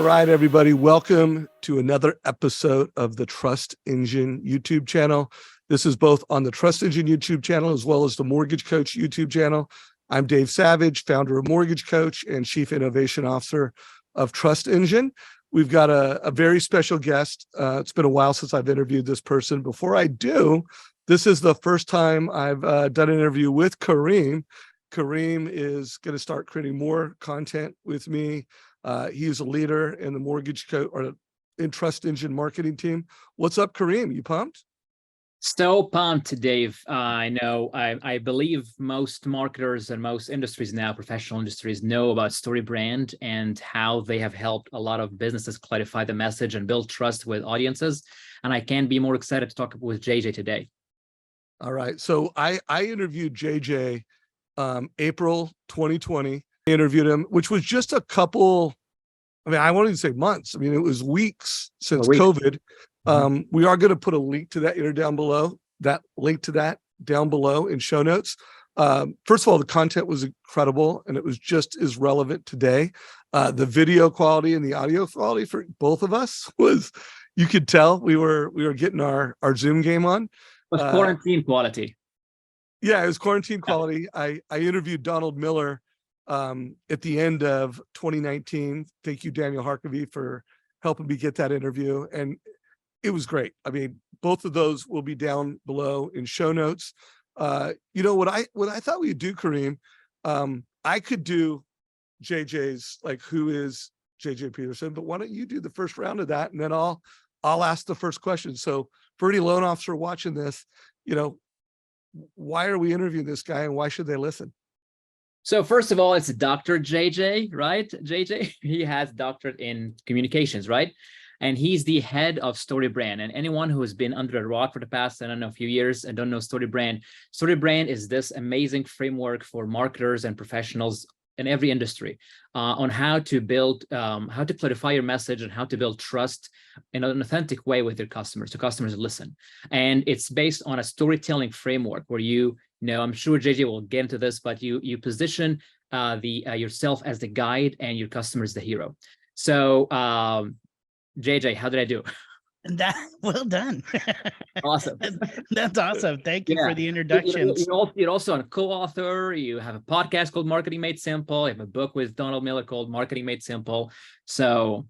right, everybody. Welcome to another episode of the TrustEngine YouTube channel. This is both on the TrustEngine YouTube channel as well as the Mortgage Coach YouTube channel. I'm Dave Savage, founder of Mortgage Coach and Chief Innovation Officer of TrustEngine. We've got a very special guest. It's been a while since I've interviewed this person. Before I do, this is the first time I've done an interview with Kareem. Kareem is going to start creating more content with me. He's a leader in the Mortgage Coach or in TrustEngine marketing team. What's up, Kareem? You pumped? So pumped, Dave. I know, I believe most marketers and most industries now, professional industries, know about StoryBrand and how they have helped a lot of businesses clarify the message and build trust with audiences. And I can't be more excited to talk with JJ today. All right. So I interviewed JJ April 2020. I interviewed him, which was just a couple, I won't even say months. It was weeks since COVID. We are going to put a link to that down below, in show notes. First of all, the content was incredible and it was just as relevant today. The video quality and the audio quality for both of us was, you could tell we were getting our Zoom game on. It was quarantine quality. Yeah, it was quarantine quality. I interviewed Donal Miller at the end of 2019. Thank you, Daniel Harkavy, for helping me get that interview. And it was great. Both of those will be down below in show notes. What I thought we'd do, Kareem, I could do JJ's, like, who is J.J. Peterson, but why don't you do the first round of that? And then I'll ask the first question. So for any loan officer watching this, why are we interviewing this guy and why should they listen? So first of all, it's Dr. JJ, right? JJ, he has doctorate in communications, right? And he's the head of StoryBrand. And anyone who has been under a rock for the past, a few years and don't know StoryBrand, StoryBrand is this amazing framework for marketers and professionals in every industry on how to build, how to clarify your message and how to build trust in an authentic way with your customers, so customers listen. And it's based on a storytelling framework where I'm sure JJ will get into this, but you position yourself as the guide and your customer as the hero. So JJ, how did I do? Well done. Awesome. That's awesome. Thank you for the introductions. You're also a co-author. You have a podcast called Marketing Made Simple. You have a book with Donal Miller called Marketing Made Simple. So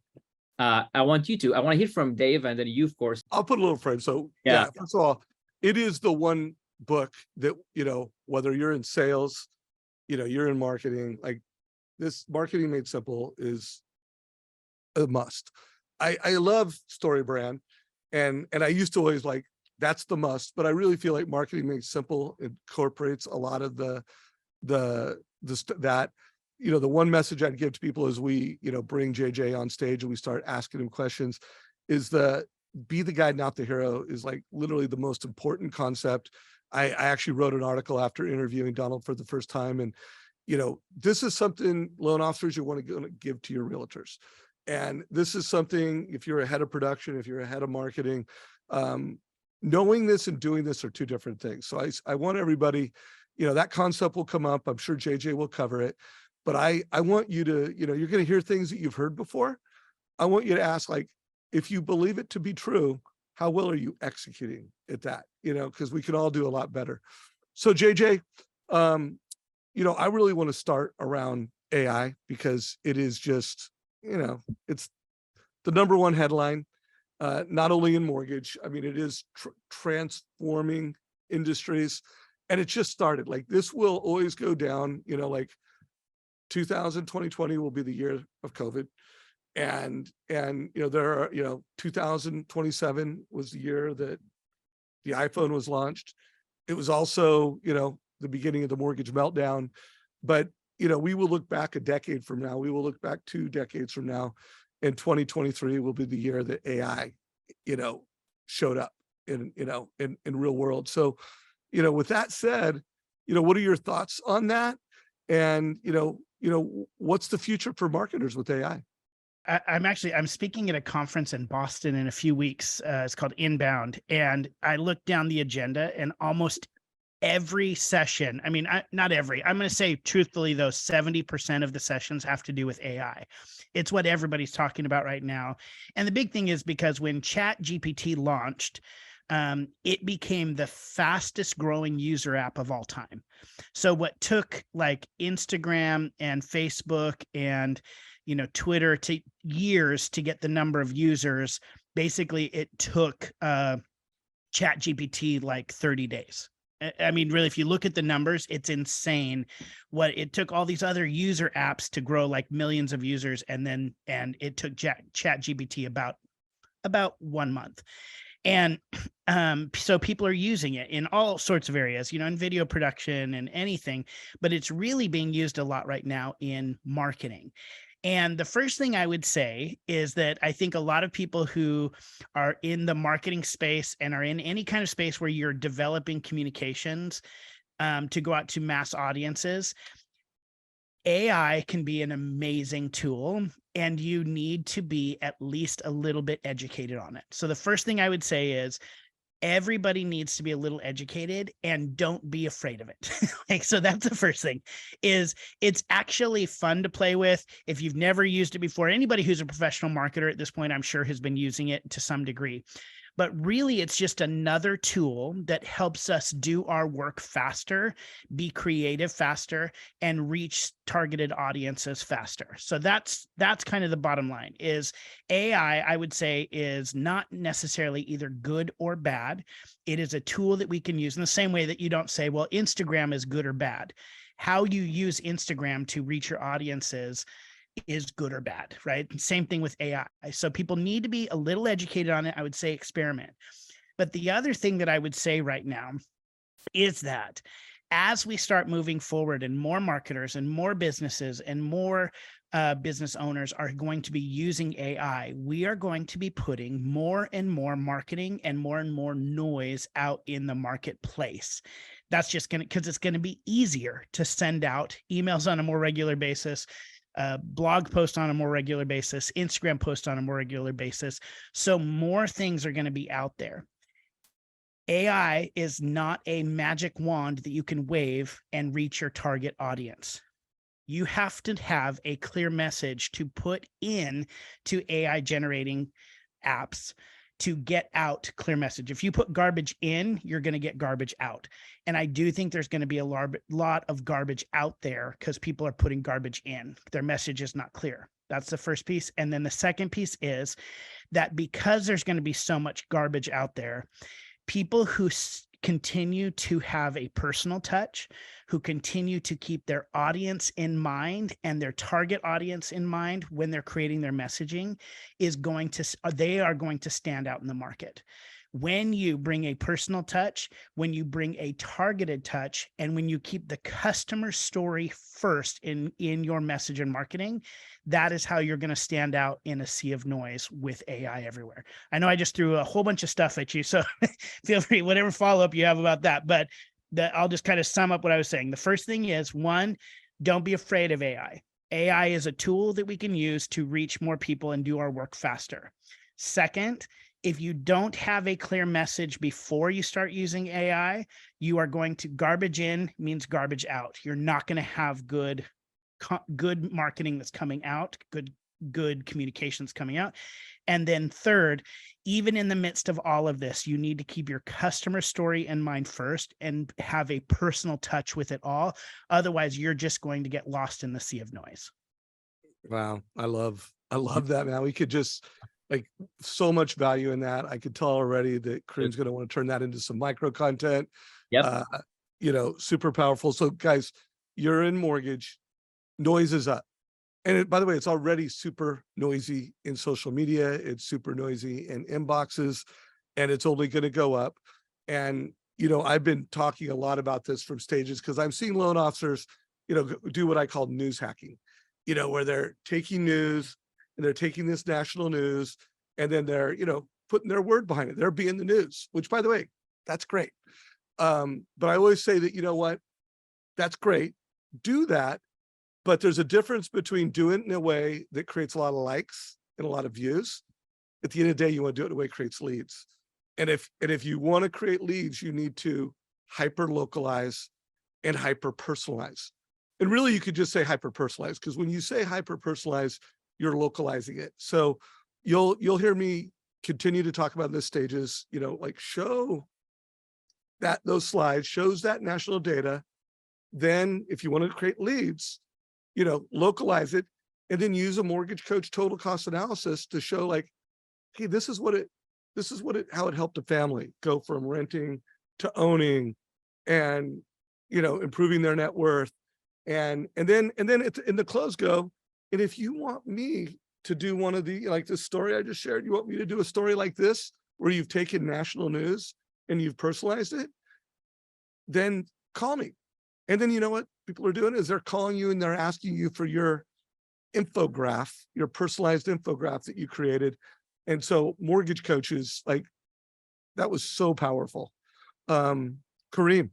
I want to hear from Dave and then you, of course. I'll put a little frame. So yeah, first of all, it is the one book that, whether you're in sales, you're in marketing, like this Marketing Made Simple is a must. I love StoryBrand and I used to always like, that's the must, but I really feel like Marketing Made Simple incorporates a lot of the one message I'd give to people as we, bring JJ on stage and we start asking him questions is be the guide, not the hero is like literally the most important concept. I actually wrote an article after interviewing Donald for the first time. And, this is something loan officers you want to give to your realtors. And this is something, if you're a head of production, if you're a head of marketing, knowing this and doing this are two different things. So I want everybody, that concept will come up. I'm sure JJ will cover it, but I want you to, you're going to hear things that you've heard before. I want you to ask, like, if you believe it to be true, how well are you executing at that? Because we can all do a lot better. So JJ, I really want to start around AI because it is just, it's the number one headline, not only in mortgage. It is transforming industries and it just started. Like this will always go down, like 2020 will be the year of COVID. And there are, 2027 was the year that the iPhone was launched. It was also, the beginning of the mortgage meltdown, but we will look back a decade from now, we will look back 2 decades from now, and 2023 will be the year that AI, showed up in real world. So, with that said, what are your thoughts on that? And, what's the future for marketers with AI? I'm speaking at a conference in Boston in a few weeks. It's called Inbound. And I looked down the agenda and almost every session, I mean, not every, I'm going to say truthfully, though, 70% of the sessions have to do with AI. It's what everybody's talking about right now. And the big thing is because when ChatGPT launched, it became the fastest growing user app of all time. So what took like Instagram and Facebook and, you know, Twitter to years to get the number of users, basically it took ChatGPT like 30 days. I mean, really, if you look at the numbers, it's insane what it took all these other user apps to grow like millions of users. And it took ChatGPT about 1 month. And so people are using it in all sorts of areas, you know, in video production and anything, but it's really being used a lot right now in marketing. And the first thing I would say is that I think a lot of people who are in the marketing space and are in any kind of space where you're developing communications to go out to mass audiences, AI can be an amazing tool, and you need to be at least a little bit educated on it. So the first thing I would say is everybody needs to be a little educated, and don't be afraid of it. Like, so that's the first thing. Is it's actually fun to play with. If you've never used it before, anybody who's a professional marketer at this point, I'm sure has been using it to some degree. But really, it's just another tool that helps us do our work faster, be creative faster, and reach targeted audiences faster. So that's kind of the bottom line. Is AI, I would say, is not necessarily either good or bad. It is a tool that we can use in the same way that you don't say, well, Instagram is good or bad. How you use Instagram to reach your audiences is good or bad, right? Same thing with AI. So people need to be a little educated on it. I would say experiment. But the other thing that I would say right now is that as we start moving forward and more marketers and more businesses and more business owners are going to be using AI, we are going to be putting more and more marketing and more noise out in the marketplace. That's just going to, because it's going to be easier to send out emails on a more regular basis, blog post on a more regular basis, Instagram post on a more regular basis. So more things are going to be out there. AI is not a magic wand that you can wave and reach your target audience. You have to have a clear message to put in to AI generating apps to get out clear message. If you put garbage in, you're going to get garbage out. And I do think there's going to be a lot of garbage out there because people are putting garbage in. Their message is not clear. That's the first piece. And then the second piece is that because there's going to be so much garbage out there, people who continue to have a personal touch, who continue to keep their audience in mind and their target audience in mind when they're creating their messaging, they are going to stand out in the market. When you bring a personal touch, when you bring a targeted touch, and when you keep the customer story first in your message and marketing, that is how you're going to stand out in a sea of noise with AI everywhere. I know I just threw a whole bunch of stuff at you, so feel free, whatever follow-up you have about that. But I'll just kind of sum up what I was saying. The first thing is, one, don't be afraid of AI. AI is a tool that we can use to reach more people and do our work faster. Second, if you don't have a clear message before you start using AI, you are going to garbage in means garbage out. You're not going to have good marketing that's coming out, good communications coming out. And then third, even in the midst of all of this, you need to keep your customer story in mind first and have a personal touch with it all. Otherwise, you're just going to get lost in the sea of noise. Wow. I love that, man. We could just like so much value in that. I could tell already that Kareem's going to want to turn that into some micro content. Yep. Super powerful. So guys, you're in mortgage, noise is up. And by the way, it's already super noisy in social media. It's super noisy in inboxes, and it's only going to go up. And, I've been talking a lot about this from stages because I'm seeing loan officers, do what I call news hacking, where they're taking news and they're taking this national news and then they're, putting their word behind it. They're being the news, which by the way, that's great. But I always say that, you know what, that's great. Do that. But there's a difference between doing it in a way that creates a lot of likes and a lot of views. At the end of the day, you want to do it in a way that creates leads. And if you want to create leads, you need to hyper localize, and hyper personalize. And really, you could just say hyper personalize, because when you say hyper personalize, you're localizing it. So you'll hear me continue to talk about in this stages, like show that those slides, shows that national data. Then if you want to create leads, localize it, and then use a mortgage coach total cost analysis to show like, hey, this is how it helped a family go from renting to owning, and improving their net worth. And then it's in the close go. And if you want me to do one of the, like this story I just shared, you want me to do a story like this, where you've taken national news and you've personalized it, then call me. And then you know what people are doing is they're calling you and they're asking you for your infograph, your personalized infograph that you created. And so mortgage coaches, like, that was so powerful. Kareem.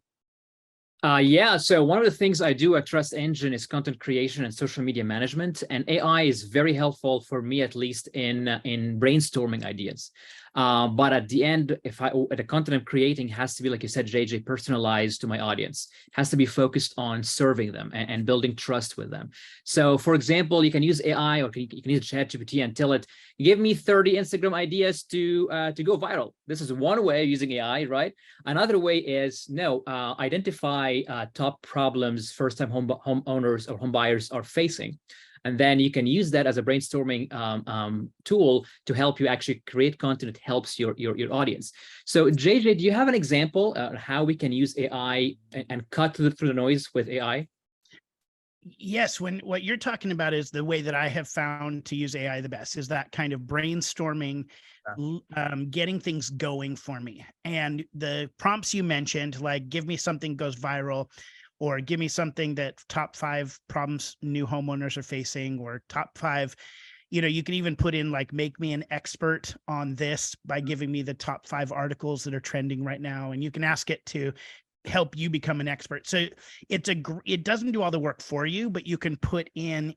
Yeah, so one of the things I do at TrustEngine is content creation and social media management, and AI is very helpful for me, at least in brainstorming ideas. But at the end, the content I'm creating has to be, like you said, JJ, personalized to my audience. It has to be focused on serving them and building trust with them. So, for example, you can use AI, or you can use ChatGPT and tell it, give me 30 Instagram ideas to go viral. This is one way of using AI, right? Another way is identify top problems first-time homeowners or home buyers are facing. And then you can use that as a brainstorming tool to help you actually create content that helps your audience. So JJ, do you have an example how we can use AI and cut through the noise with AI? Yes, what you're talking about is the way that I have found to use AI the best, is that kind of brainstorming, getting things going for me. And the prompts you mentioned, like give me something goes viral, or give me something that top 5 problems new homeowners are facing, or top 5, you can even put in like, make me an expert on this by giving me the top 5 articles that are trending right now. And you can ask it to help you become an expert. So it doesn't do all the work for you, but you can put in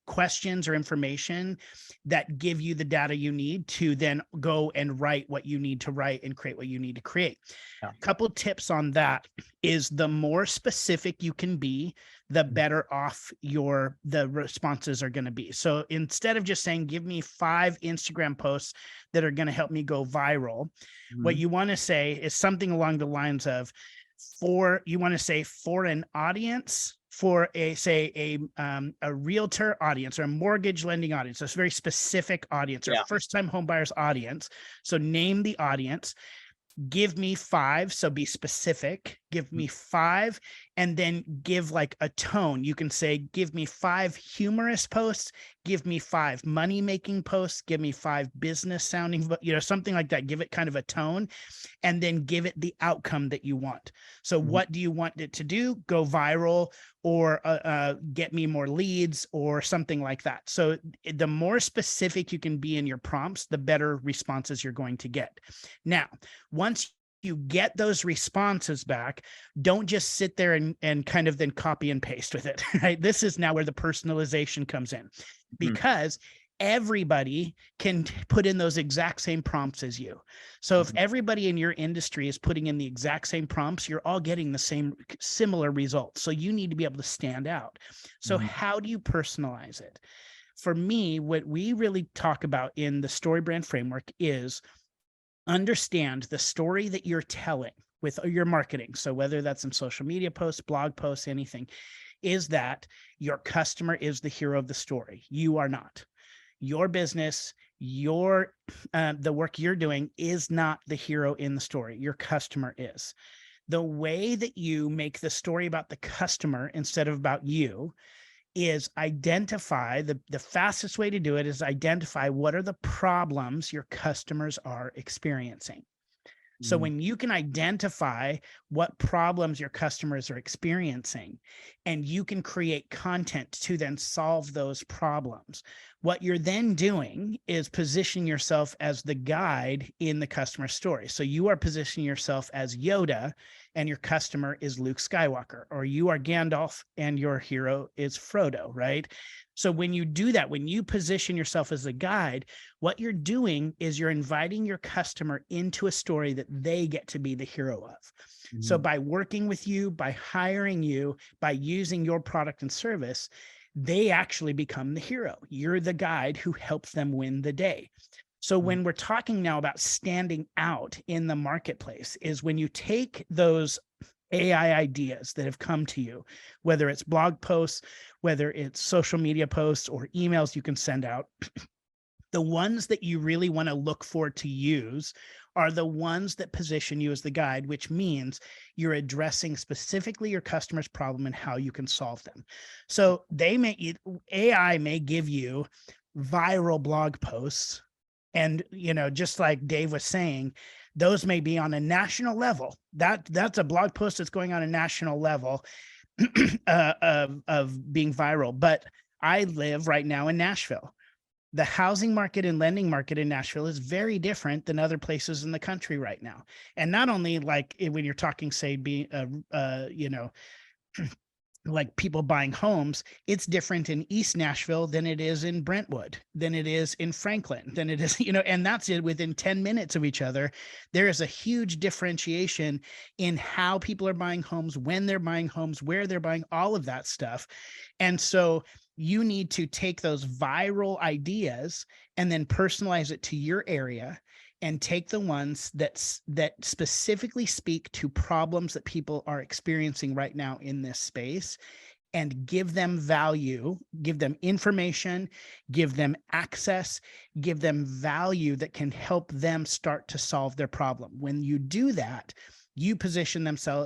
questions or information that give you the data you need to then go and write what you need to write and create what you need to create. Yeah. A couple tips on that is, the more specific you can be, the better off the responses are going to be. So instead of just saying, give me 5 Instagram posts that are going to help me go viral, what you want to say is something along the lines of, for an audience, for a realtor audience, or a mortgage lending audience, so it's a very specific audience, or first-time home buyers audience. So name the audience, give me 5. So be specific, give me 5, and then give like a tone. You can say, give me 5 humorous posts, give me 5 money-making posts, give me 5 business sounding, something like that. Give it kind of a tone, and then give it the outcome that you want. So what do you want it to do? Go viral, or get me more leads, or something like that. So the more specific you can be in your prompts, the better responses you're going to get. Now, once you get those responses back, don't just sit there and kind of then copy and paste with it, right? This is now where the personalization comes in, because everybody can put in those exact same prompts as you. So if everybody in your industry is putting in the exact same prompts, you're all getting the similar results. So you need to be able to stand out. So how do you personalize it? For me, what we really talk about in the StoryBrand framework is understand the story that you're telling with your marketing. So whether that's in social media posts, blog posts, anything, is that your customer is the hero of the story. You are not. Your business, the work you're doing is not the hero in the story. Your customer is. The way that you make the story about the customer instead of about you is identify, the fastest way to do it is identify what are the problems your customers are experiencing. So when you can identify what problems your customers are experiencing, and you can create content to then solve those problems, What you're then doing is position yourself as the guide in the customer story. So you are positioning yourself as Yoda and your customer is Luke Skywalker, or you are Gandalf and your hero is Frodo, right? So when you do that, when you position yourself as a guide, what you're doing is you're inviting your customer into a story that they get to be the hero of. So by working with you, by hiring you, by using your product and service, they actually become the hero. You're the guide who helps them win the day. So when we're talking now about standing out in the marketplace, is when you take those AI ideas that have come to you, whether it's blog posts, whether it's social media posts or emails you can send out, the ones that you really want to look for to use are the ones that position you as the guide, which means you're addressing specifically your customer's problem and how you can solve them. So AI may give you viral blog posts. And, just like Dave was saying, those may be on a national level. That's a blog post that's going on a national level of being viral. But I live right now in Nashville. The housing market and lending market in Nashville is very different than other places in the country right now. And not only like when you're talking, say, like people buying homes, it's different in East Nashville than it is in Brentwood, than it is in Franklin, than it is, and that's it within 10 minutes of each other. There is a huge differentiation in how people are buying homes, when they're buying homes, where they're buying, all of that stuff. And so you need to take those viral ideas and then personalize it to your area and take the ones that specifically speak to problems that people are experiencing right now in this space and give them value, give them information, give them access, give them value that can help them start to solve their problem. When you do that, you position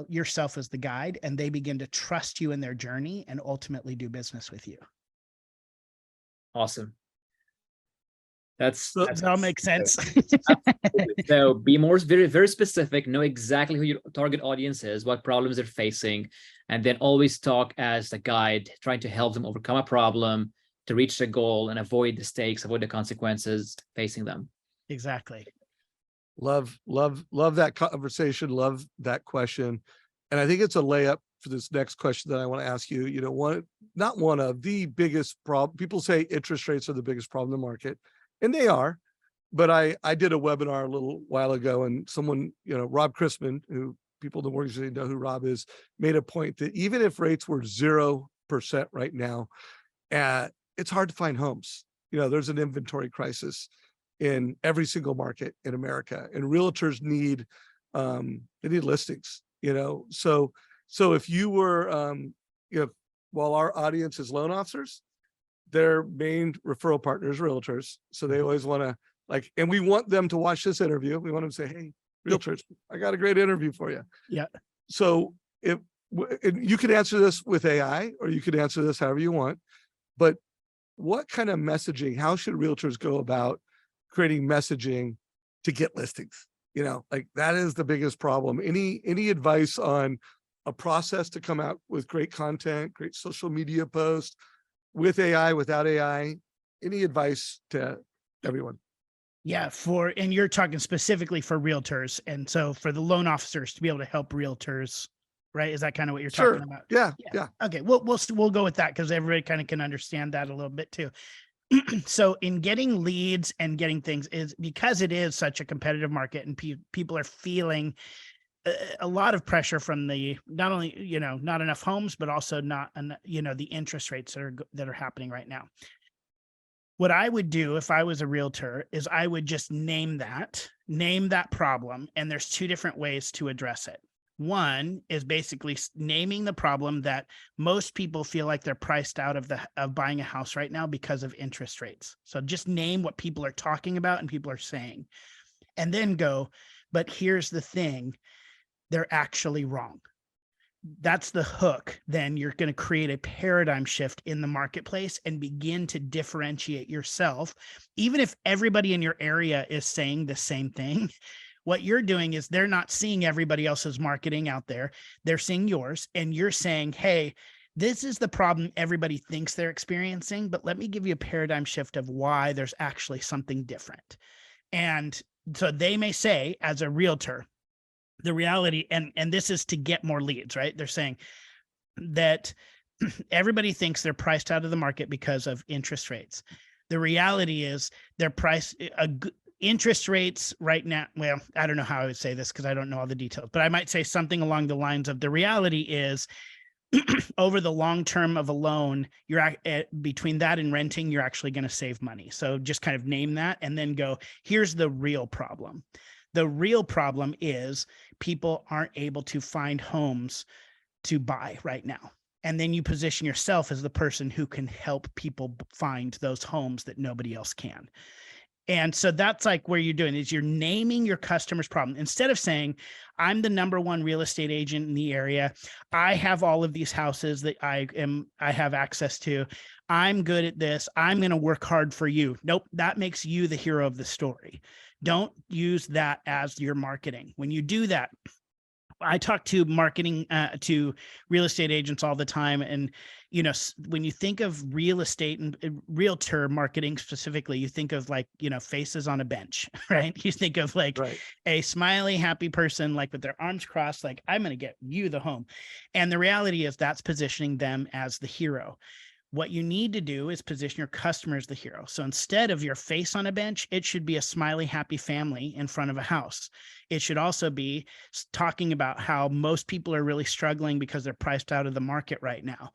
yourself as the guide, and they begin to trust you in their journey and ultimately do business with you. Awesome. Does that all make sense? So be very, very specific, know exactly who your target audience is, what problems they're facing, and then always talk as the guide, trying to help them overcome a problem to reach their goal and avoid the stakes, avoid the consequences facing them. Exactly. Love that conversation. Love that question. And I think it's a layup for this next question that I want to ask you. Not one of the biggest problem. People say interest rates are the biggest problem in the market. And they are, but I did a webinar a little while ago, and someone, Rob Chrisman, who people in the mortgage industry know who Rob is, made a point that even if rates were 0% right now, it's hard to find homes. There's an inventory crisis in every single market in America, and realtors need listings. So if you were, while our audience is loan officers, their main referral partners, realtors. So they always want to and we want them to watch this interview. We want them to say, hey, realtors, I got a great interview for you. Yeah. So you could answer this with AI, or you could answer this however you want, but what kind of messaging, how should realtors go about creating messaging to get listings? That is the biggest problem. Any advice on a process to come out with great content, great social media posts, with AI, without AI, any advice to everyone? Yeah, and you're talking specifically for realtors. And so for the loan officers to be able to help realtors, right? Is that kind of what you're talking about? Yeah. Okay, we'll go with that because everybody kind of can understand that a little bit too. So in getting leads and getting things, is because it is such a competitive market and people are feeling a lot of pressure from not only, not enough homes, but also not, the interest rates that are happening right now. What I would do if I was a realtor is I would just name that problem. And there's two different ways to address it. One is basically naming the problem that most people feel like they're priced out of buying a house right now because of interest rates. So just name what people are talking about and people are saying, and then go, but here's the thing, they're actually wrong. That's the hook. Then you're going to create a paradigm shift in the marketplace and begin to differentiate yourself. Even if everybody in your area is saying the same thing, what you're doing is they're not seeing everybody else's marketing out there. They're seeing yours, and you're saying, hey, This is the problem everybody thinks they're experiencing, but let me give you a paradigm shift of why there's actually something different. And so they may say, as a realtor, the reality, and this is to get more leads, right? They're saying that everybody thinks they're priced out of the market because of interest rates. The reality is they're priced, interest rates right now. Well, I don't know how I would say this because I don't know all the details, but I might say something along the lines of the reality is over the long term of a loan, you're between that and renting, you're actually going to save money. So just kind of name that and then go, here's the real problem. The real problem is people aren't able to find homes to buy right now. And then you position yourself as the person who can help people find those homes that nobody else can. And so that's like where you're doing is you're naming your customer's problem. Instead of saying, I'm the #1 real estate agent in the area. I have all of these houses that I have access to. I'm good at this. I'm going to work hard for you. Nope. That makes you the hero of the story. Don't use that as your marketing. When you do that, I talk to marketing to real estate agents all the time. And, you know, when you think of real estate and realtor marketing specifically, you think of like, you know, faces on a bench, right? You think of like a smiley, happy person, like with their arms crossed, like, I'm going to get you the home. And the reality is that's positioning them as the hero. What you need to do is position your customer as the hero. So instead of your face on a bench, it should be a smiley, happy family in front of a house. It should also be talking about how most people are really struggling because they're priced out of the market right now.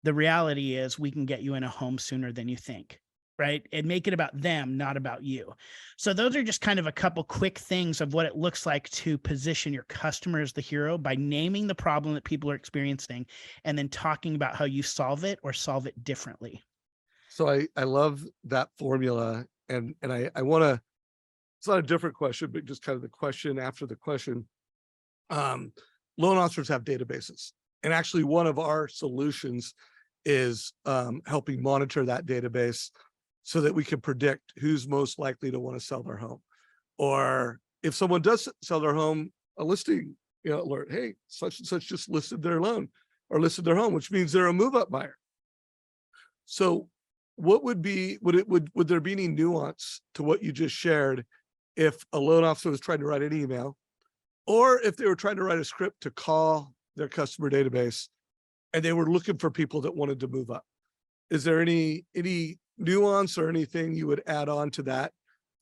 The reality is we can get you in a home sooner than you think, right? And make it about them, not about you. So those are just kind of a couple quick things of what it looks like to position your customer as the hero by naming the problem that people are experiencing and then talking about how you solve it or solve it differently. So I love that formula. And I want to, it's not a different question, but just kind of the question after the question. Loan officers have databases. And actually one of our solutions is helping monitor that database so that we can predict who's most likely to want to sell their home. Or if someone does sell their home, a listing, you know, alert, hey, such and such just listed their loan or listed their home, which means they're a move-up buyer. So what would be, would there be any nuance to what you just shared if a loan officer was trying to write an email, or if they were trying to write a script to call their customer database and they were looking for people that wanted to move up? Is there any nuance or anything you would add on to that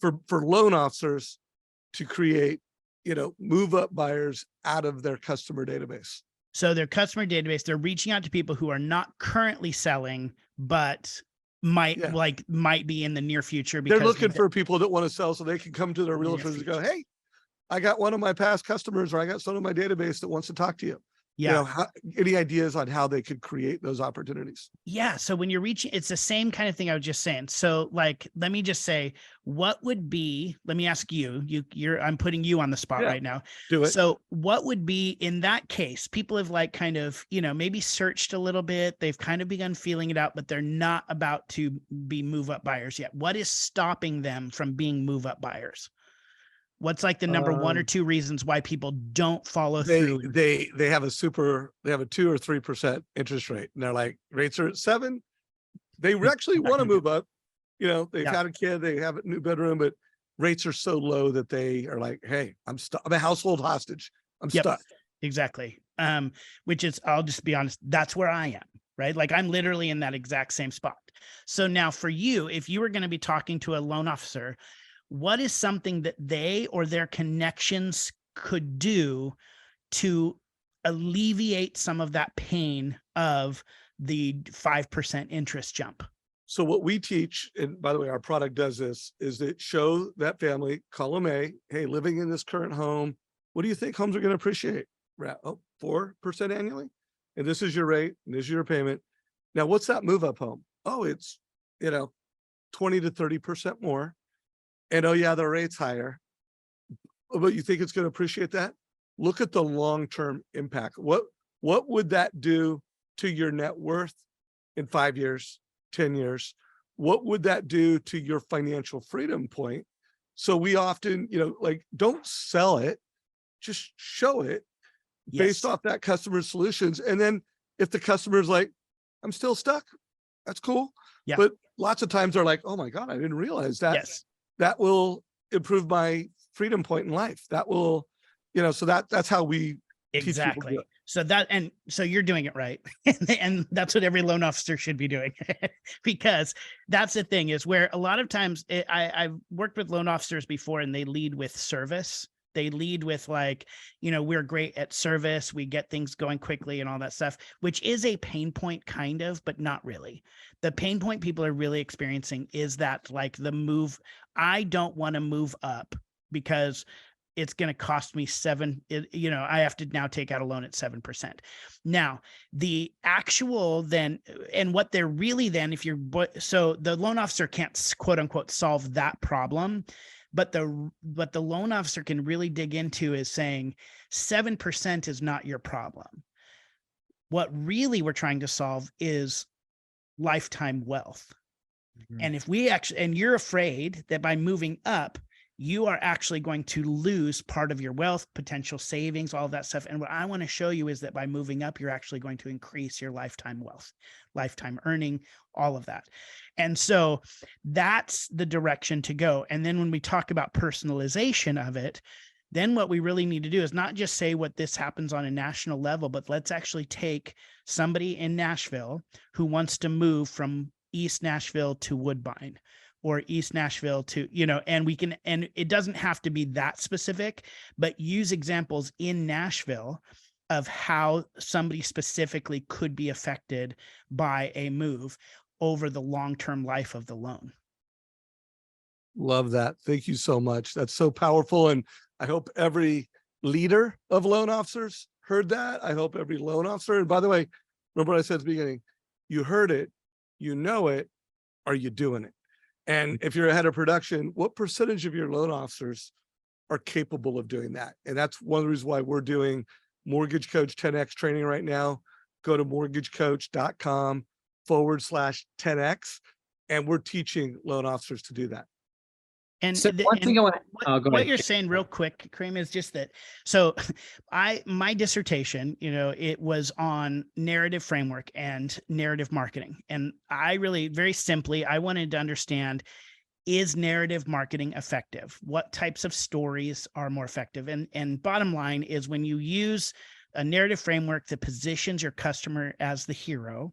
for loan officers to create, you know, move up buyers out of their customer database? So their customer database, they're reaching out to people who are not currently selling, but might be in the near future. Because they're looking for people that want to sell so they can come to their realtors and go, hey, I got one of my past customers, or I got someone in my database that wants to talk to you. Yeah. You know, any ideas on how they could create those opportunities? Yeah. So when you're reaching, it's the same kind of thing I was just saying. So like, let me just say, what would be, let me ask you, I'm putting you on the spot right now. Do it. So what would be in that case? People have like kind of, you know, maybe searched a little bit. They've kind of begun feeling it out, but they're not about to be move up buyers yet. What is stopping them from being move up buyers? What's like the number 1 or 2 reasons why people don't follow through? They have a 2 or 3% interest rate, and they're like, rates are at 7. They actually want to move up. You know, they've had a kid, they have a new bedroom, but rates are so low that they are like, hey, I'm a household hostage. I'm stuck. Exactly. Which is, I'll just be honest, that's where I am, right? Like I'm literally in that exact same spot. So now for you, if you were going to be talking to a loan officer, what is something that they or their connections could do to alleviate some of that pain of the 5% interest jump? So what we teach, and by the way, our product does this, is that show that family, column A, hey, living in this current home, what do you think homes are going to appreciate? 4% annually? And this is your rate, and this is your payment. Now, what's that move up home? Oh, it's, you know, 20 to 30% more. And oh yeah, the rate's higher, but you think it's going to appreciate that? Look at the long-term impact. What would that do to your net worth in 5 years, 10 years? What would that do to your financial freedom point? So we often, you know, like, don't sell it, just show it based off that customer solutions. And then if the customer's like, I'm still stuck, that's cool. Yeah. But lots of times they're like, oh my God, I didn't realize that. Yes. That will improve my freedom point in life. That will, so that's how we teach people to do Exactly. it. So you're doing it right. And that's what every loan officer should be doing. Because that's the thing, is where a lot of times I've worked with loan officers before, and they lead with service. They lead with like, we're great at service. We get things going quickly and all that stuff, which is a pain point kind of, but not really. The pain point people are really experiencing is that like the move. I don't want to move up because it's going to cost me I have to now take out a loan at 7%. Now, the actual then, and what they're really then, so the loan officer can't quote unquote solve that problem, but the loan officer can really dig into is saying 7% is not your problem. What really we're trying to solve is lifetime wealth. Mm-hmm. And if we actually, and you're afraid that by moving up, you are actually going to lose part of your wealth, potential savings, all of that stuff. And what I want to show you is that by moving up, you're actually going to increase your lifetime wealth, lifetime earning, all of that. And so that's the direction to go. And then when we talk about personalization of it, then what we really need to do is not just say what this happens on a national level, but let's actually take somebody in Nashville who wants to move from East Nashville to Woodbine, or East Nashville to, and it doesn't have to be that specific, but use examples in Nashville of how somebody specifically could be affected by a move over the long-term life of the loan. Love that. Thank you so much. That's so powerful. And I hope every leader of loan officers heard that. I hope every loan officer, and by the way, remember what I said at the beginning, you heard it, you know it, are you doing it? And if you're a head of production, what percentage of your loan officers are capable of doing that? And that's one of the reasons why we're doing Mortgage Coach 10X training right now. Go to mortgagecoach.com/10X. And we're teaching loan officers to do that. And so one thing I want what you're saying real quick, Kareem, is just that. So my dissertation, it was on narrative framework and narrative marketing. And I really, very simply, I wanted to understand, is narrative marketing effective? What types of stories are more effective? And bottom line is, when you use a narrative framework that positions your customer as the hero,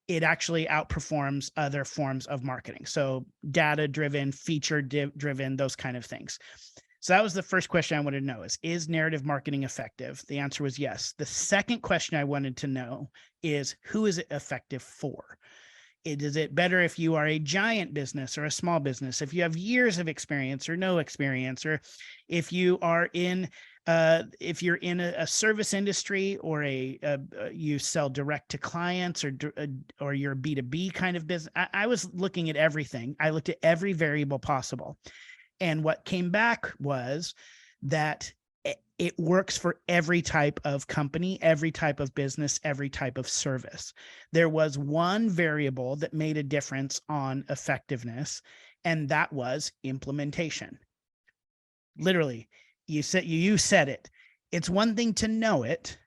it actually outperforms other forms of marketing. So data-driven, feature-driven, those kind of things. So that was the first question I wanted to know is narrative marketing effective? The answer was yes. The second question I wanted to know is, who is it effective for? Is it better if you are a giant business or a small business, if you have years of experience or no experience, or if you are in if you're in a service industry, or you sell direct to clients, or you're a B2B kind of business? I was looking at everything. I looked at every variable possible. And what came back was that it works for every type of company, every type of business, every type of service. There was one variable that made a difference on effectiveness, and that was implementation. Literally. You said it. It's one thing to know it,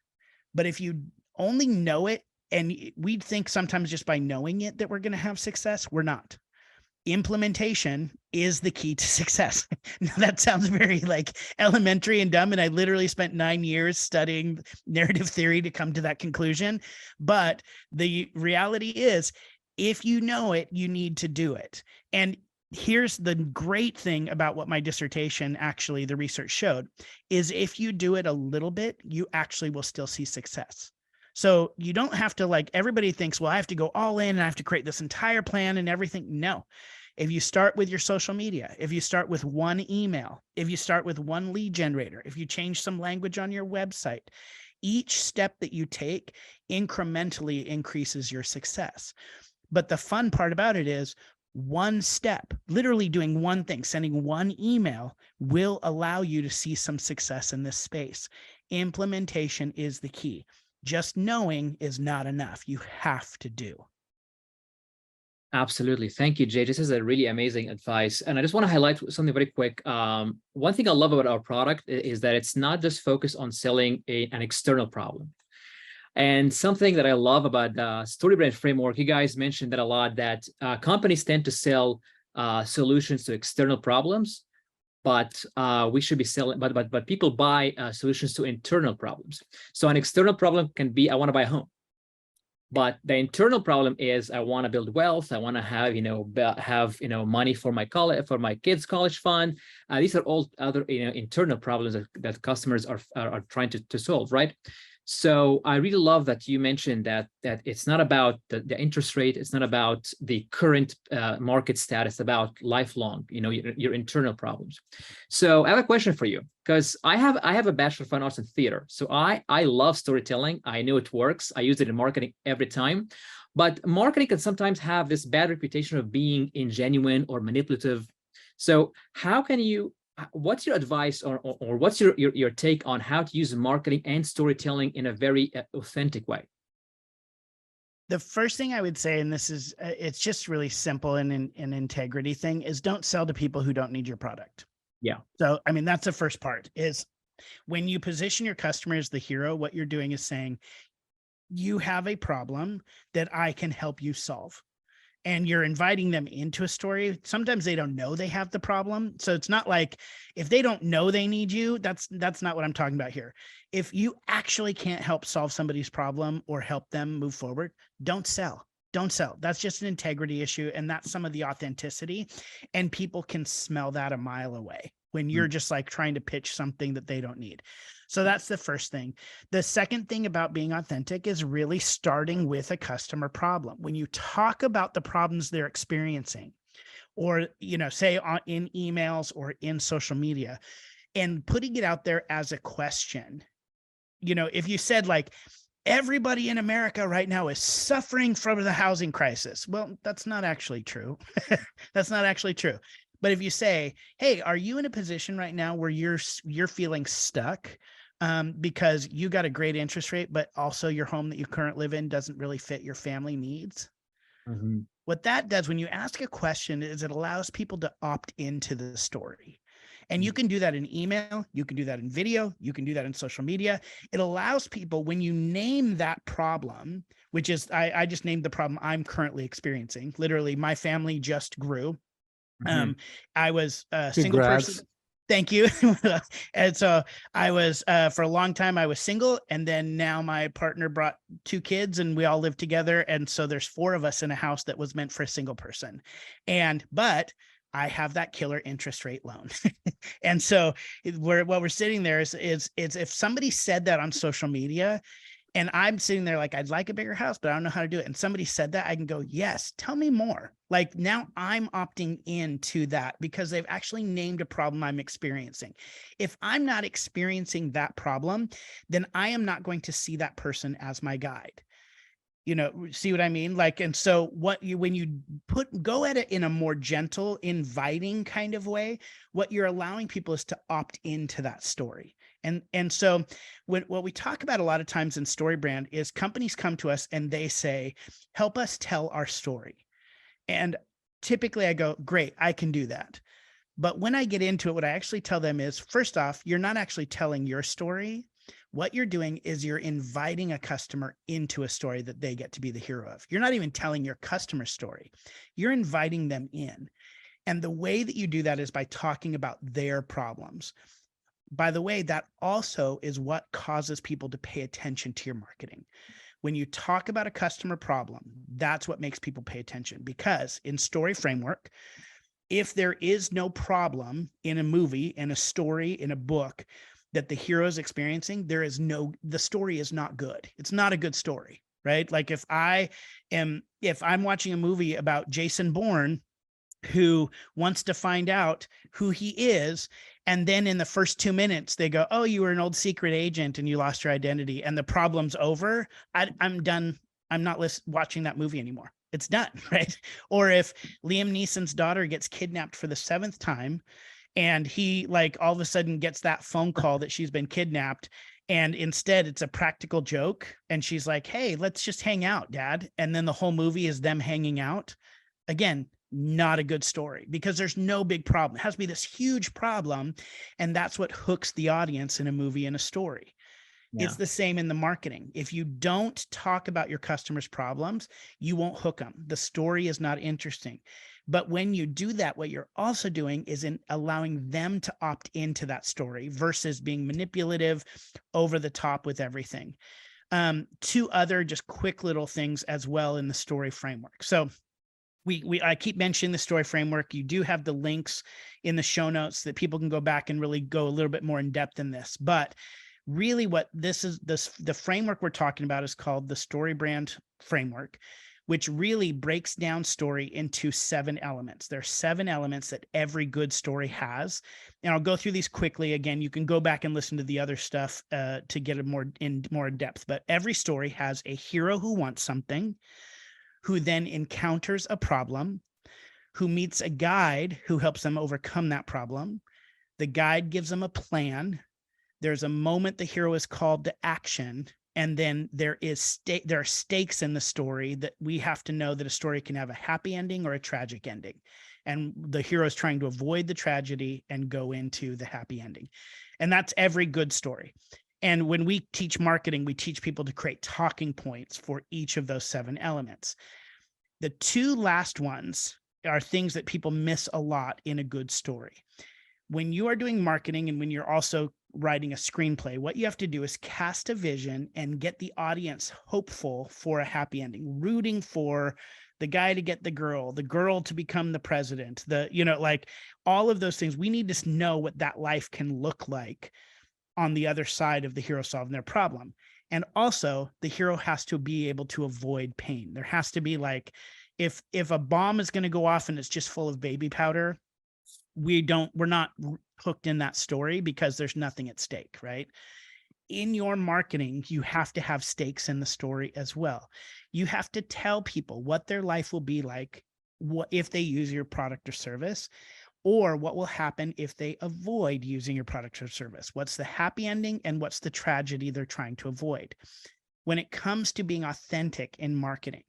but if you only know it, and we'd think sometimes just by knowing it that we're going to have success, we're not. Implementation is the key to success. Now that sounds very like elementary and dumb, and I literally spent 9 years studying narrative theory to come to that conclusion. But the reality is, if you know it, you need to do it. And here's the great thing about what my dissertation, actually the research showed, is if you do it a little bit, you actually will still see success. So you don't have to, like, everybody thinks, well, I have to go all in and I have to create this entire plan and everything. No. If you start with your social media, if you start with one email, if you start with one lead generator, if you change some language on your website, each step that you take incrementally increases your success. But the fun part about it is, one step, literally doing one thing, sending one email, will allow you to see some success in this space. Implementation is the key. Just knowing is not enough. You have to do. Absolutely. Thank you, Jay. This is a really amazing advice. And I just want to highlight something very quick. One thing I love about our product is that it's not just focused on selling an external problem. And something that I love about the StoryBrand framework, you guys mentioned that a lot, that companies tend to sell solutions to external problems, but we should be selling, but people buy solutions to internal problems. So an external problem can be, I want to buy a home. But the internal problem is, I want to build wealth. I want to have, money for my college, for my kids' college fund. These are all other, internal problems that customers are trying to solve, right? So I really love that you mentioned that it's not about the interest rate. It's not about the current market status, about lifelong, your internal problems. So I have a question for you, because I have a Bachelor of Fine Arts in theater. So I love storytelling. I know it works. I use it in marketing every time. But marketing can sometimes have this bad reputation of being ingenuine or manipulative. So how can you, what's your advice, or what's your take on how to use marketing and storytelling in a very authentic way? The first thing I would say, and this is, it's just really simple and an integrity thing, is don't sell to people who don't need your product. Yeah. So, I mean, that's the first part, is when you position your customer as the hero, what you're doing is saying, you have a problem that I can help you solve. And you're inviting them into a story. Sometimes they don't know they have the problem. So it's not like, if they don't know they need you, that's not what I'm talking about here. If you actually can't help solve somebody's problem or help them move forward, don't sell. Don't sell. That's just an integrity issue. And that's some of the authenticity. And people can smell that a mile away when you're just like trying to pitch something that they don't need. So that's the first thing. The second thing about being authentic is really starting with a customer problem. When you talk about the problems they're experiencing, or, say in emails or in social media, and putting it out there as a question, if you said like, everybody in America right now is suffering from the housing crisis. Well, that's not actually true. That's not actually true. But if you say, hey, are you in a position right now where you're feeling stuck because you got a great interest rate, but also your home that you currently live in doesn't really fit your family needs? Mm-hmm. What that does when you ask a question is it allows people to opt into the story. And you can do that in email, you can do that in video, you can do that in social media. It allows people, when you name that problem, which is, I just named the problem I'm currently experiencing. Literally, my family just grew. I was a single person. Thank you. And so I was, for a long time, I was single. And then now my partner brought 2 kids and we all live together. And so there's 4 of us in a house that was meant for a single person. But I have that killer interest rate loan. And so what we're sitting there is if somebody said that on social media, and I'm sitting there like, I'd like a bigger house, but I don't know how to do it. And somebody said that, I can go, yes, tell me more. Like, now I'm opting into that because they've actually named a problem I'm experiencing. If I'm not experiencing that problem, then I am not going to see that person as my guide. See what I mean? Like, and so when you go at it in a more gentle, inviting kind of way, what you're allowing people is to opt into that story. And so what we talk about a lot of times in StoryBrand is companies come to us and they say, help us tell our story. And typically I go, great, I can do that. But when I get into it, what I actually tell them is, first off, you're not actually telling your story. What you're doing is you're inviting a customer into a story that they get to be the hero of. You're not even telling your customer story. You're inviting them in. And the way that you do that is by talking about their problems. By the way, that also is what causes people to pay attention to your marketing. When you talk about a customer problem, that's what makes people pay attention, because in story framework, if there is no problem in a movie, in a story, in a book that the hero is experiencing, the story is not good. It's not a good story, right? Like if I'm watching a movie about Jason Bourne, who wants to find out who he is, and then in the first 2 minutes they go, oh, you were an old secret agent and you lost your identity and the problem's over, I'm done. I'm not watching that movie anymore. It's done, right? Or if Liam Neeson's daughter gets kidnapped for the 7th time and he like all of a sudden gets that phone call that she's been kidnapped, and instead it's a practical joke and she's like, hey, let's just hang out, Dad. And then the whole movie is them hanging out. Again, not a good story, because there's no big problem. It has to be this huge problem. And that's what hooks the audience in a movie and a story. It's the same in the marketing. If you don't talk about your customers' problems, you won't hook them. The story is not interesting. But when you do that, what you're also doing is in allowing them to opt into that story versus being manipulative, over the top with everything. Two other just quick little things as well in the story framework. So I keep mentioning the story framework. You do have the links in the show notes that people can go back and really go a little bit more in depth in this. But really what the framework we're talking about is called the StoryBrand framework, which really breaks down story into 7 elements. There are 7 elements that every good story has. And I'll go through these quickly. Again, you can go back and listen to the other stuff to get it more in depth. But every story has a hero who wants something, who then encounters a problem, who meets a guide who helps them overcome that problem. The guide gives them a plan. There's a moment the hero is called to action. And then there are stakes in the story that we have to know that a story can have a happy ending or a tragic ending. And the hero is trying to avoid the tragedy and go into the happy ending. And that's every good story. And when we teach marketing, we teach people to create talking points for each of those 7 elements. The 2 last ones are things that people miss a lot in a good story. When you are doing marketing and when you're also writing a screenplay, what you have to do is cast a vision and get the audience hopeful for a happy ending, rooting for the guy to get the girl to become the president, like all of those things. We need to know what that life can look like on the other side of the hero solving their problem. And also the hero has to be able to avoid pain. There has to be like, if a bomb is going to go off and it's just full of baby powder, we're not hooked in that story because there's nothing at stake, right? In your marketing, you have to have stakes in the story as well. You have to tell people what their life will be like, what if they use your product or service, or what will happen if they avoid using your product or service. What's the happy ending and what's the tragedy they're trying to avoid? When it comes to being authentic in marketing,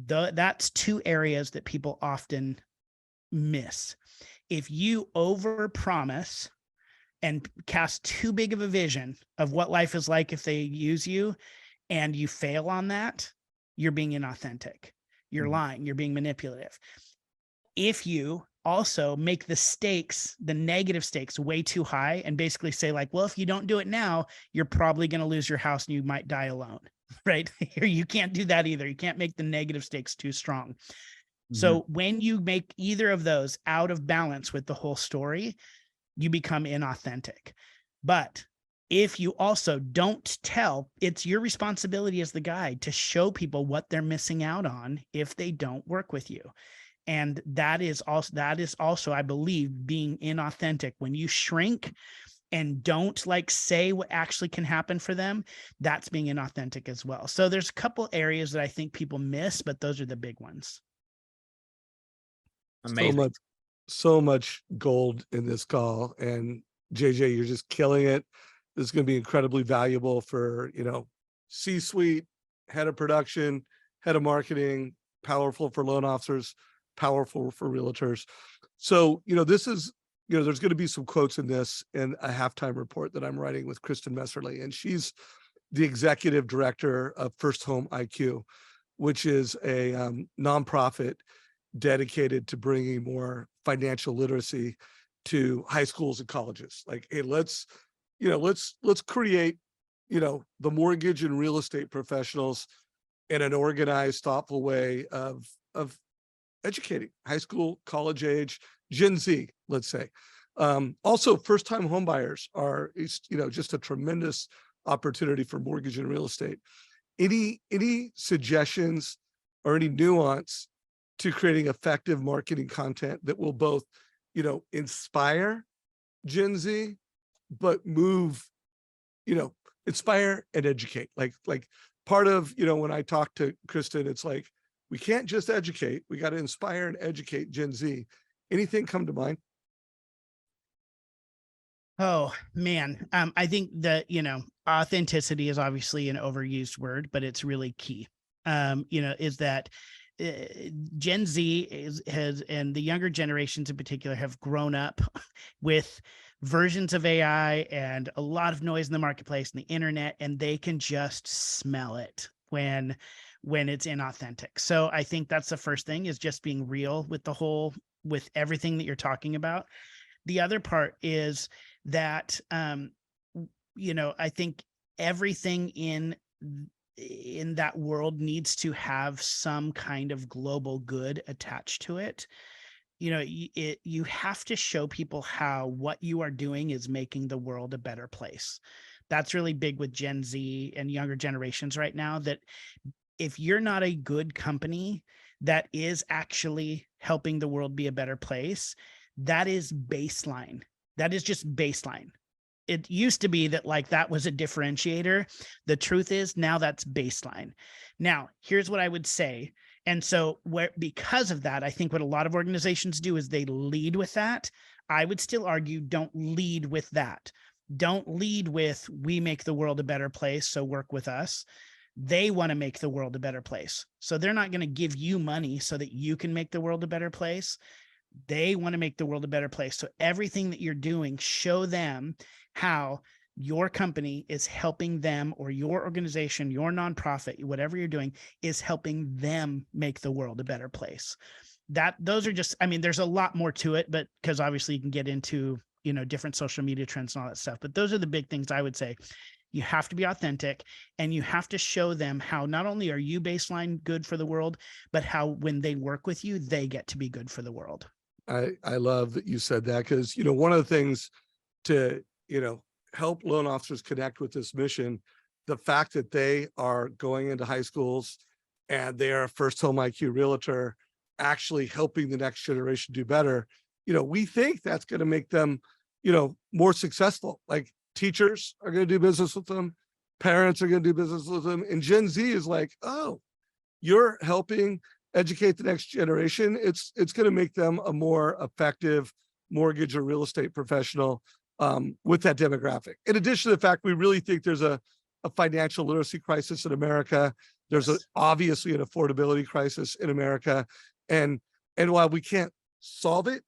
that's 2 areas that people often miss. If you overpromise and cast too big of a vision of what life is like if they use you, and you fail on that, you're being inauthentic. You're lying. You're being manipulative. If you also make the stakes, the negative stakes, way too high and basically say like, well, if you don't do it now, you're probably going to lose your house and you might die alone, right? You can't do that either. You can't make the negative stakes too strong. So when you make either of those out of balance with the whole story, you become inauthentic. But if you also don't tell, it's your responsibility as the guide to show people what they're missing out on if they don't work with you. And that is also, I believe, being inauthentic. When you shrink and don't like say what actually can happen for them, that's being inauthentic as well. So there's a couple areas that I think people miss, but those are the big ones. Amazing. So much gold in this call, and JJ, you're just killing it. This is going to be incredibly valuable for, C-suite, head of production, head of marketing, powerful for loan officers, powerful for realtors. So, this is, there's going to be some quotes in this in a halftime report that I'm writing with Kristen Messerly, and she's the executive director of First Home IQ, which is a nonprofit dedicated to bringing more financial literacy to high schools and colleges. Like, hey, let's create, the mortgage and real estate professionals in an organized, thoughtful way of educating high school, college age, Gen Z, let's say. Also, first-time homebuyers are, just a tremendous opportunity for mortgage and real estate. Any suggestions or any nuance to creating effective marketing content that will both, inspire Gen Z, but move, inspire and educate. Like part of, when I talk to Kristen, it's like, we can't just educate, we got to inspire and educate Gen Z. Anything come to mind? Oh man. I think that, authenticity is obviously an overused word, but it's really key. Is that Gen Z has, and the younger generations in particular, have grown up with versions of AI and a lot of noise in the marketplace and the internet, and they can just smell it when it's inauthentic. So I think that's the first thing, is just being real with everything that you're talking about. The other part is that, I think everything in that world needs to have some kind of global good attached to it. You have to show people how what you are doing is making the world a better place. That's really big with Gen Z and younger generations right now, that if you're not a good company that is actually helping the world be a better place, that is baseline. That is just baseline. It used to be that like that was a differentiator. The truth is now that's baseline. Now, here's what I would say. And so because of that, I think what a lot of organizations do is they lead with that. I would still argue, don't lead with that. Don't lead with, we make the world a better place, so work with us. They want to make the world a better place. So they're not going to give you money so that you can make the world a better place. They want to make the world a better place. So everything that you're doing, show them how your company is helping them, or your organization, your nonprofit, whatever you're doing, is helping them make the world a better place. Those are just, I mean, there's a lot more to it, but because obviously you can get into, different social media trends and all that stuff. But those are the big things I would say. You have to be authentic, and you have to show them how not only are you baseline good for the world, but how when they work with you, they get to be good for the world. I love that you said that, because, one of the things to, help loan officers connect with this mission, the fact that they are going into high schools and they are a first home IQ realtor, actually helping the next generation do better. We think that's going to make them, more successful. Like, teachers are going to do business with them. Parents are going to do business with them. And Gen Z is like, oh, you're helping educate the next generation. It's going to make them a more effective mortgage or real estate professional with that demographic. In addition to the fact, we really think there's a financial literacy crisis in America. There's obviously an affordability crisis in America. And while we can't solve it,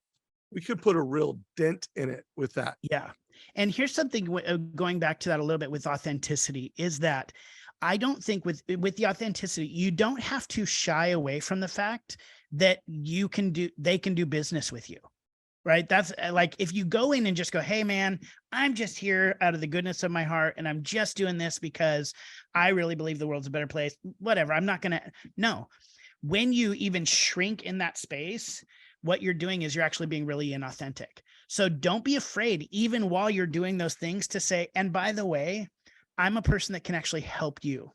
we could put a real dent in it with that. Yeah. And here's something going back to that a little bit with authenticity, is that I don't think with the authenticity, you don't have to shy away from the fact that they can do business with you, right? That's like, if you go in and just go, hey man, I'm just here out of the goodness of my heart, and I'm just doing this because I really believe the world's a better place, whatever. I'm not going to, no. When you even shrink in that space, what you're doing is you're actually being really inauthentic. So don't be afraid, even while you're doing those things, to say, and by the way, I'm a person that can actually help you.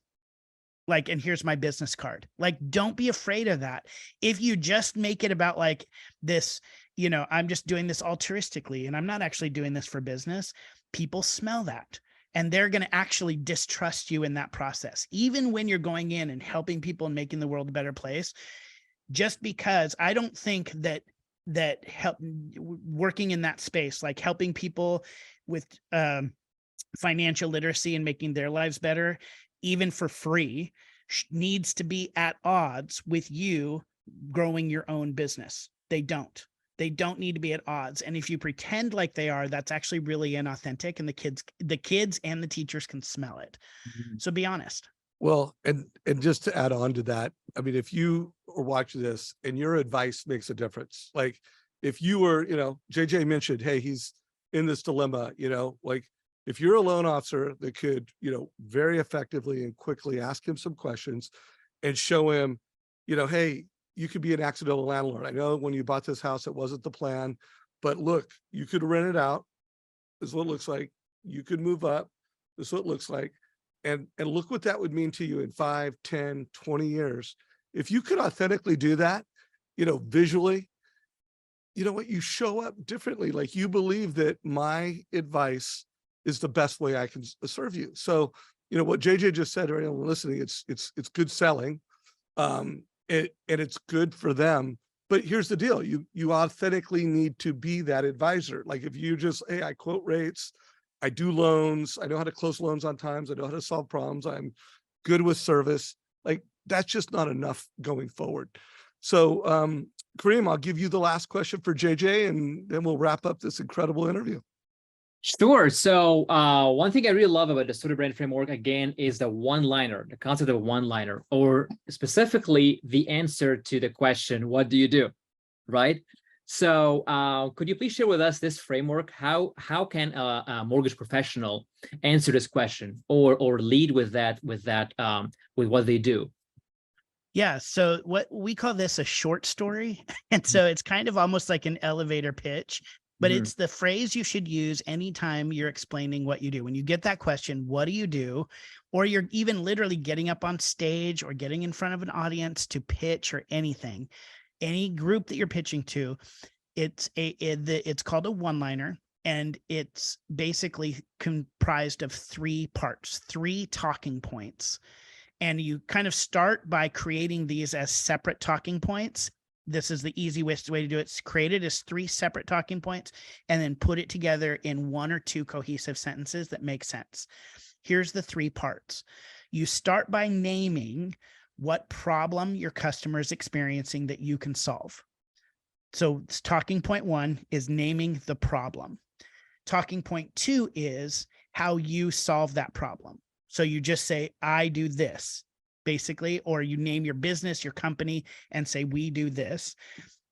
Like, and here's my business card. Like, don't be afraid of that. If you just make it about like this, I'm just doing this altruistically and I'm not actually doing this for business, people smell that. And they're going to actually distrust you in that process. Even when you're going in and helping people and making the world a better place, just because I don't think that help working in that space, like helping people with financial literacy and making their lives better, even for free, needs to be at odds with you growing your own business. They don't need to be at odds. And if you pretend like they are, that's actually really inauthentic, and the kids and the teachers can smell it. Mm-hmm. So be honest. Well, and just to add on to that, I mean, if you are watching this and your advice makes a difference, like if you were, JJ mentioned, hey, he's in this dilemma, like if you're a loan officer that could, very effectively and quickly ask him some questions and show him, hey, you could be an accidental landlord. I know when you bought this house, it wasn't the plan, but look, you could rent it out. This is what it looks like. You could move up. This is what it looks like. And look what that would mean to you in 5, 10, 20 years. If you could authentically do that, visually, what, you show up differently. Like, you believe that my advice is the best way I can serve you. So, what JJ just said, right, listening, it's good selling. And it's good for them. But here's the deal. You authentically need to be that advisor. Like, if you just, hey, I quote rates, I do loans, I know how to close loans on time, I know how to solve problems, I'm good with service, like, that's just not enough going forward. So Kareem, I'll give you the last question for JJ, and then we'll wrap up this incredible interview. Sure. So one thing I really love about the StoryBrand framework, again, is the one-liner, the concept of a one-liner, or specifically the answer to the question, what do you do? Right? So could you please share with us this framework? How can a mortgage professional answer this question or lead with with what they do? Yeah, so what we call this a short story. And so it's kind of almost like an elevator pitch, but Mhm. it's the phrase you should use anytime you're explaining what you do. When you get that question, what do you do? Or you're even literally getting up on stage or getting in front of an audience to pitch or anything, any group that you're pitching to, it's called a one-liner, and it's basically comprised of three parts, three talking points. And you kind of start by creating these as separate talking points. This is the easiest way to do it. It's create it as three separate talking points and then put it together in one or two cohesive sentences that make sense. Here's the three parts. You start by naming what problem your customer is experiencing that you can solve. So talking point one is naming the problem. Talking point two is how you solve that problem. So you just say, I do this, basically, or you name your business, your company, and say, we do this.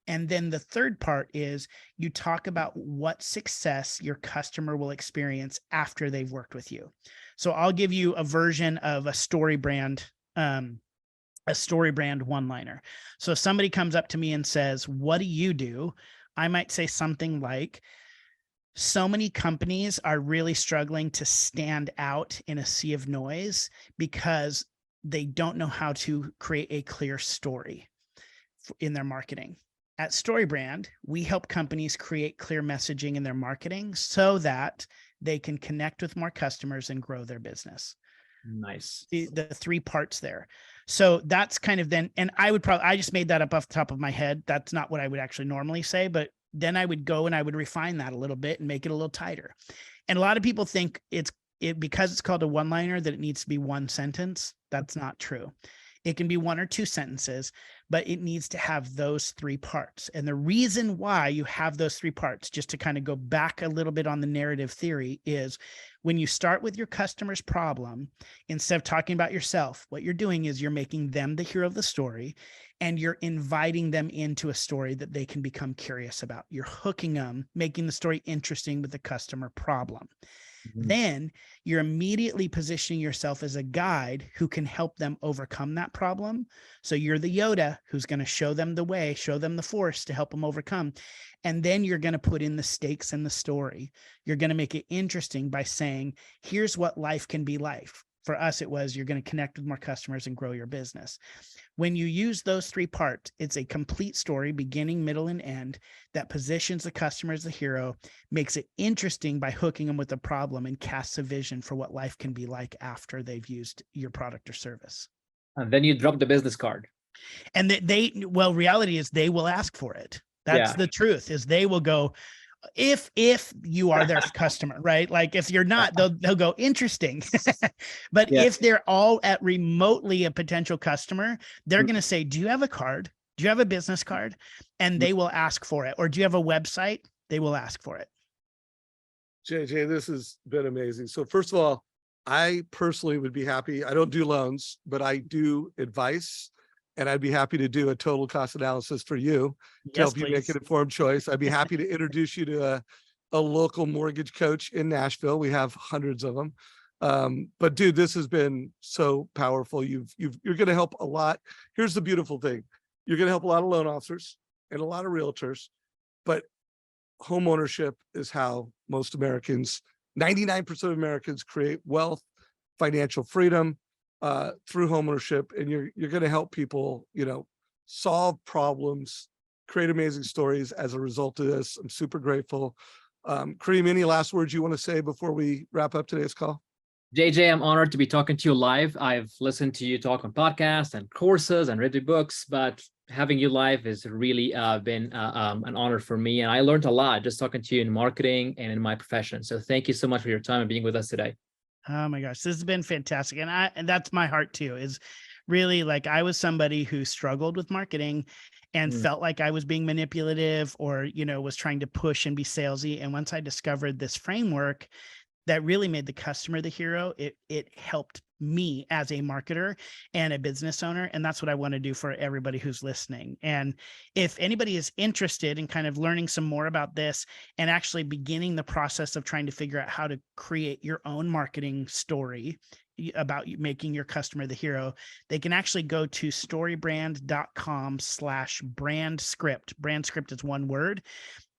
And then the third part is you talk about what success your customer will experience after they've worked with you. So I'll give you a version of a StoryBrand one-liner. So if somebody comes up to me and says, what do you do? I might say something like, so many companies are really struggling to stand out in a sea of noise because they don't know how to create a clear story in their marketing. At StoryBrand, we help companies create clear messaging in their marketing so that they can connect with more customers and grow their business. Nice. The three parts there. So that's kind of then, and I just made that up off the top of my head. That's not what I would actually normally say, but then I would go and I would refine that a little bit and make it a little tighter. And a lot of people think because it's called a one-liner that it needs to be one sentence. That's not true. It can be one or two sentences, but it needs to have those three parts. And the reason why you have those three parts, just to kind of go back a little bit on the narrative theory, is when you start with your customer's problem, instead of talking about yourself, what you're doing is you're making them the hero of the story, and you're inviting them into a story that they can become curious about. You're hooking them, making the story interesting with the customer problem. Mhm. Then you're immediately positioning yourself as a guide who can help them overcome that problem. So you're the Yoda who's going to show them the way, show them the force to help them overcome. And then you're going to put in the stakes in the story. You're going to make it interesting by saying, here's what life can be like. For us, it was, you're going to connect with more customers and grow your business. When you use those three parts, it's a complete story, beginning, middle, and end, that positions the customer as the hero, makes it interesting by hooking them with a problem, and casts a vision for what life can be like after they've used your product or service. And then you drop the business card. And reality is they will ask for it. That's Yeah. the truth, is they will go, if you are their customer, right? Like if you're not, they'll go, interesting. But Yeah. if they're all at remotely a potential customer, they're going to say, do you have a card? Do you have a business card? And they will ask for it. Or do you have a website? They will ask for it. JJ, this has been amazing. So first of all, I personally would be happy. I don't do loans, but I do advice, and I'd be happy to do a total cost analysis for you to Yes, help you make please. an informed choice. I'd be happy to introduce you to a local mortgage coach in Nashville. We have hundreds of them. But dude, this has been so powerful. You're going to help a lot. Here's the beautiful thing. You're going to help a lot of loan officers and a lot of realtors, but home ownership is how most Americans, 99% of Americans, create wealth, financial freedom through home ownership. And you're going to help people, solve problems, create amazing stories as a result of this. I'm super grateful. Kareem, any last words you want to say before we wrap up today's call? JJ, I'm honored to be talking to you live. I've listened to you talk on podcasts and courses and read your books, but having you live has really been an honor for me. And I learned a lot just talking to you in marketing and in my profession. So thank you so much for your time and being with us today. Oh my gosh, this has been fantastic. And that's my heart too, is really, like, I was somebody who struggled with marketing and felt like I was being manipulative or, was trying to push and be salesy. And once I discovered this framework that really made the customer the hero, it helped me as a marketer and a business owner. And that's what I want to do for everybody who's listening. And if anybody is interested in kind of learning some more about this and actually beginning the process of trying to figure out how to create your own marketing story about making your customer the hero, they can actually go to storybrand.com/brand script. Brand script is one word.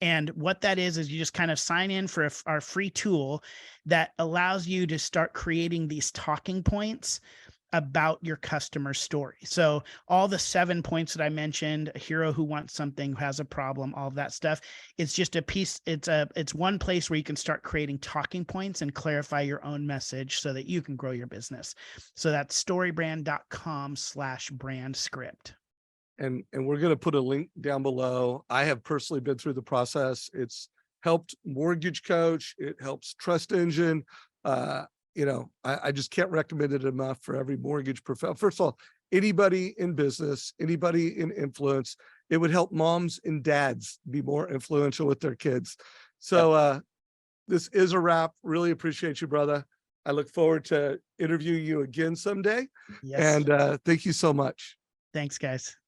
And what that is you just kind of sign in for our free tool that allows you to start creating these talking points about your customer story. So all the 7 points that I mentioned, a hero who wants something, who has a problem, all of that stuff, it's just a piece. It's one place where you can start creating talking points and clarify your own message so that you can grow your business. So that's storybrand.com/brand script. And we're going to put a link down below. I have personally been through the process. It's helped Mortgage Coach. It helps TrustEngine. I just can't recommend it enough for every mortgage professional. First of all, anybody in business, anybody in influence, it would help moms and dads be more influential with their kids. So this is a wrap. Really appreciate you, brother. I look forward to interviewing you again someday. Yes. And thank you so much. Thanks, guys.